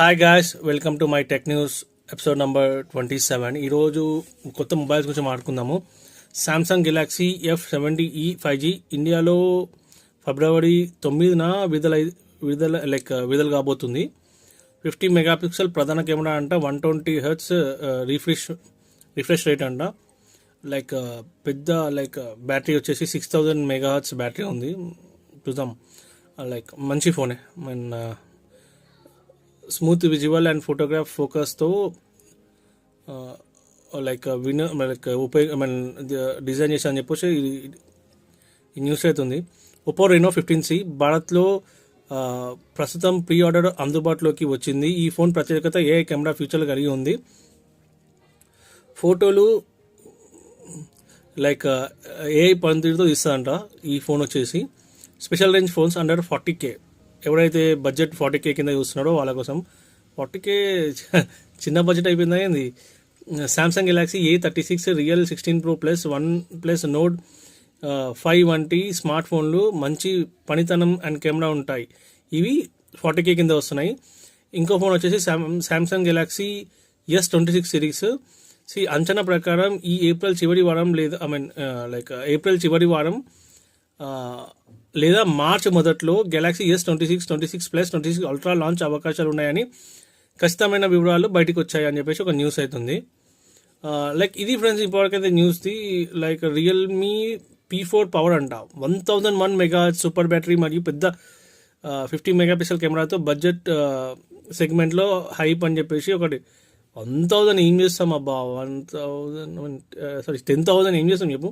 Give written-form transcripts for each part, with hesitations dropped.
Hi guys, welcome to my tech news episode number 27. ఈరోజు కొత్త mobiles గురించి మాట్లాడుకుందాము. సామ్సంగ్ గెలాక్సీ F70e 5G ఇండియాలో ఫిబ్రవరి 9న విడుదల కాబోతుంది. 50 మెగాపిక్సెల్ ప్రధాన కెమెరా అంట, 120 Hz రిఫ్రెష్ రేట్ అంట. పెద్ద బ్యాటరీ వచ్చేసి 6000 మెగాహెర్ట్జ్ బ్యాటరీ ఉంది. చూద్దాం, మంచి ఫోనే. స్మూత్ విజువల్ అండ్ ఫోటోగ్రాఫ్ ఫోకస్తో డిజైన్ చేసి అని చెప్పేసి ఈ న్యూస్ అవుతుంది. ఒప్పో రెనో 15C భారత్లో ప్రస్తుతం ప్రీ ఆర్డర్ అందుబాటులోకి వచ్చింది. ఈ ఫోన్ ప్రత్యేకత ఏఐ కెమెరా ఫీచర్లు కలిగి ఉంది. ఫోటోలు ఏఐ పనితీరుతో ఇస్తుందంట ఈ ఫోన్ వచ్చేసి. Special range phones under 40K, ఎవరైతే బడ్జెట్ 40K కింద చూస్తున్నారో వాళ్ళ కోసం. 40K చిన్న బడ్జెట్ అయిపోయిందా ఏంది? Samsung Galaxy A36 real 16 Pro plus OnePlus Nord 5 వంటి స్మార్ట్ ఫోన్లు మంచి పనితనం అండ్ కెమెరా ఉంటాయి. ఇవి 40K కింద వస్తున్నాయి. ఇంకో ఫోన్ వచ్చేసి సామ్సంగ్ గెలాక్సీ S26 సిరీస్. అంచనా ప్రకారం ఈ ఏప్రిల్ చివరి వారం లేదా మార్చ్ మొదట్లో Galaxy S26, 26 Plus, 26 Ultra launch అవకాశాలు ఉన్నాయని ఖచ్చితమైన వివరాలు బయటకు వచ్చాయి అని చెప్పేసి ఒక న్యూస్ అవుతుంది. ఇది ఫ్రెండ్స్, ఇప్పటికైతే న్యూస్ది. రియల్మీ P4 పవర్ అంట, 1001 మెగాహెర్ట్జ్ సూపర్ బ్యాటరీ మరియు పెద్ద 50 మెగాపిక్సెల్ కెమెరాతో బడ్జెట్ సెగ్మెంట్లో హైప్ అని చెప్పేసి ఒకటి. 1000 ఏం చేస్తాం అబ్బా, 10,000 ఏం చేస్తాం చెప్పు.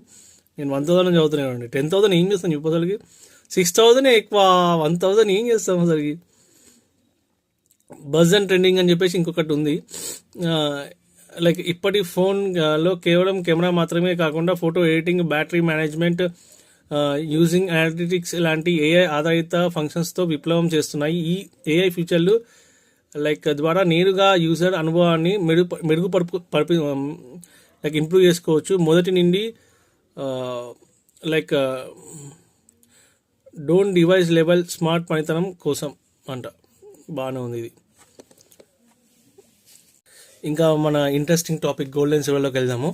నేను 1000 చదువుతున్నాను, 10,000 ఏం చేస్తాను చెప్పు. అసలుకి 6,000 ఎక్కువ, 1000 ఏం చేస్తాం అసలుకి. బజ్ అండ్ ట్రెండింగ్ అని చెప్పేసి ఇంకొకటి ఉంది. ఇప్పటి ఫోన్లో కేవలం కెమెరా మాత్రమే కాకుండా photo editing, battery management, using analytics లాంటి ఏఐ ఆధారిత ఫంక్షన్స్తో విప్లవం చేస్తున్నాయి. ఈ ఏఐ ఫీచర్లు ద్వారా నేరుగా యూజర్ అనుభవాన్ని ఇంప్రూవ్ చేసుకోవచ్చు. మొదటి నుండి డోంట్ డివైస్ లెవెల్ స్మార్ట్ పనితనం కోసం అంట. బాగానే ఉంది ఇది. ఇంకా మన ఇంట్రెస్టింగ్ టాపిక్ గోల్డ్ అండ్ సిల్వర్లోకి వెళ్దాము.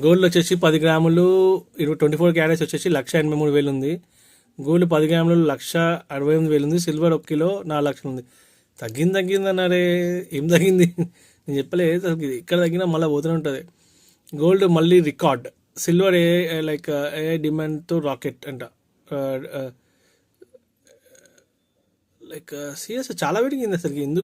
గోల్డ్ వచ్చేసి 10 గ్రాములు 24 క్యారెట్స్ వచ్చేసి 1,83,000 ఉంది. గోల్డ్ 10 గ్రాములు 1,68,000 ఉంది. సిల్వర్ 1 కిలో 4 లక్షలు ఉంది. తగ్గిందన్నారే, ఏం తగ్గింది? నేను చెప్పలేదు. ఇక్కడ తగ్గినా మళ్ళీ పోతూనే ఉంటుంది. గోల్డ్ మళ్ళీ రికార్డ్. సిల్వర్ ఏ డిమాండ్తో రాకెట్ అంట. సీరియస్ చాలా పెరిగింది అసలుకి. ఎందుకు